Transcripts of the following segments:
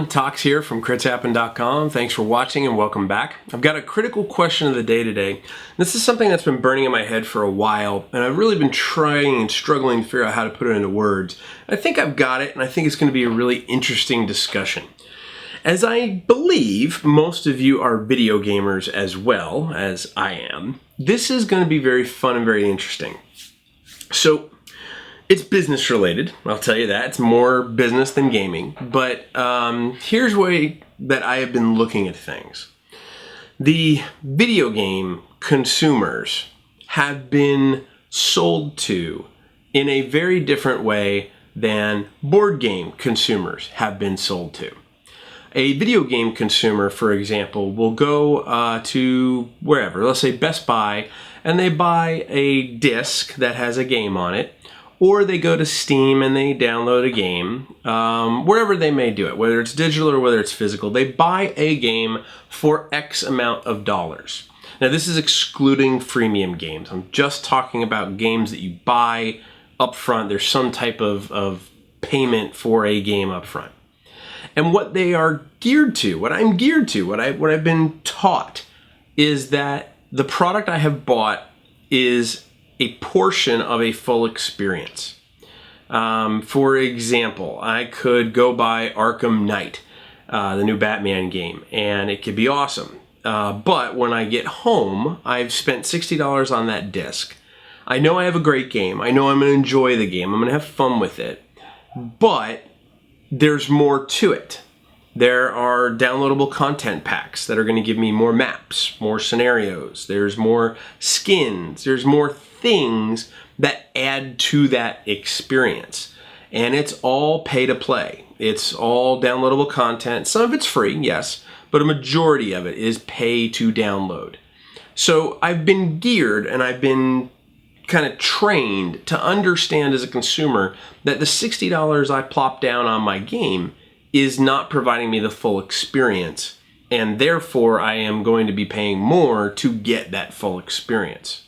everyone, Tox here from critshappen.com. Thanks for watching and welcome back. I've got a critical question of the day today. This is something that's been burning in my head for a while, and I've really been trying and struggling to figure out how to put it into words. I think I've got it, and I think it's going to be a really interesting discussion. As I believe most of you are video gamers as well as I am, this is going to be very fun and very interesting. So, it's business related, I'll tell you that. It's more business than gaming. But here's the way that I have been looking at things. The video game consumers have been sold to in a very different way than board game consumers have been sold to. A video game consumer, for example, will go to wherever, let's say Best Buy, and they buy a disc that has a game on it. Or they go to Steam and they download a game, wherever they may do it, whether it's digital or whether it's physical. They buy a game for X amount of dollars. Now this is excluding freemium games. I'm just talking about games that you buy up front. There's some type of payment for a game up front. And what they are geared to, what I'm geared to, what I've been taught is that the product I have bought is a portion of a full experience. For example, I could go buy Arkham Knight, the new Batman game, and it could be awesome. But when I get home, I've spent $60 on that disc. I know I have a great game. I know I'm going to enjoy the game. I'm going to have fun with it. But there's more to it. There are downloadable content packs that are going to give me more maps, more scenarios. There's more skins. There's more things that add to that experience. And it's all pay to play. It's all downloadable content. Some of it's free, yes, but a majority of it is pay to download. So I've been geared and I've been kind of trained to understand as a consumer that the $60 I plop down on my game is not providing me the full experience, and therefore I am going to be paying more to get that full experience.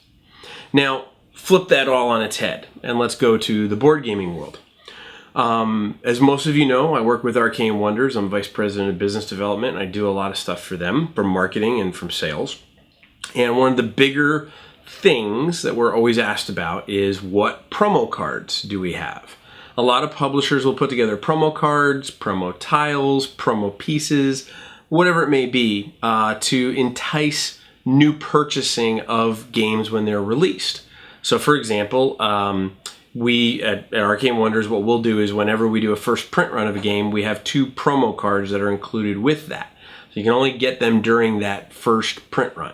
Now, flip that all on its head, and let's go to the board gaming world. As most of you know, I work with Arcane Wonders. I'm Vice President of Business Development, and I do a lot of stuff for them, from marketing and from sales. And one of the bigger things that we're always asked about is what promo cards do we have? A lot of publishers will put together promo cards, promo tiles, promo pieces, whatever it may be, to entice new purchasing of games when they're released. So for example, we at Arcane Wonders, what we'll do is whenever we do a first print run of a game, we have 2 promo cards that are included with that. So you can only get them during that first print run.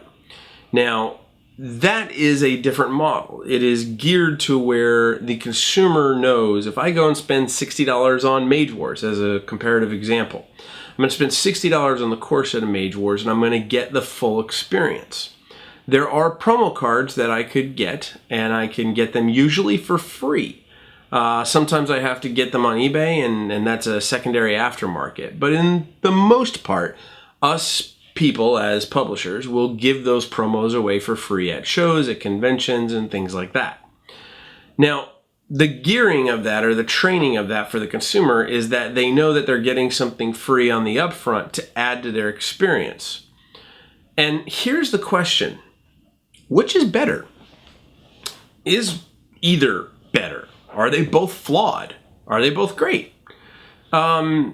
Now, that is a different model. It is geared to where the consumer knows if I go and spend $60 on Mage Wars as a comparative example, I'm going to spend $60 on the core set of Mage Wars and I'm going to get the full experience. There are promo cards that I could get, and I can get them usually for free. Sometimes I have to get them on eBay, and that's a secondary aftermarket. But in the most part, us people as publishers will give those promos away for free at shows, at conventions, and things like that. Now, the gearing of that, or the training of that for the consumer, is that they know that they're getting something free on the upfront to add to their experience. And here's the question: which is better? Is either better? Are they both flawed? Are they both great? One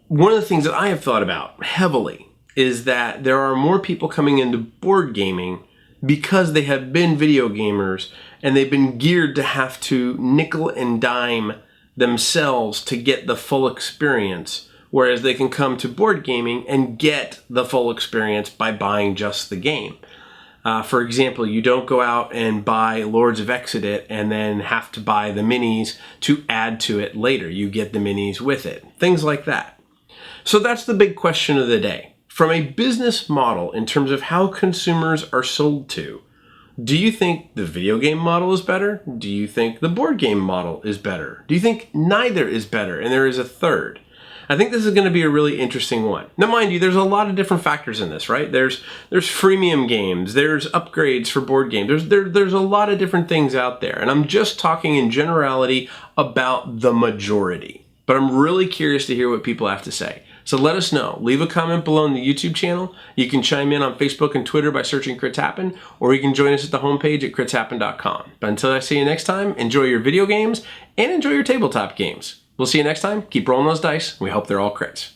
of the things that I have thought about heavily is that there are more people coming into board gaming because they have been video gamers and they've been geared to have to nickel and dime themselves to get the full experience, whereas they can come to board gaming and get the full experience by buying just the game. For example, you don't go out and buy Lords of Exodus and then have to buy the minis to add to it later. You get the minis with it. Things like that. So that's the big question of the day. From a business model, in terms of how consumers are sold to, do you think the video game model is better? Do you think the board game model is better? Do you think neither is better and there is a third? I think this is going to be a really interesting one. Now, mind you, there's a lot of different factors in this, right? There's freemium games, there's upgrades for board games, there's a lot of different things out there, and I'm just talking in generality about the majority. but I'm really curious to hear what people have to say. So let us know. Leave a comment below on the YouTube channel. You can chime in on Facebook and Twitter by searching Crits Happen, or you can join us at the homepage at critshappen.com. But until I see you next time, enjoy your video games and enjoy your tabletop games. We'll see you next time. Keep rolling those dice. We hope they're all crits.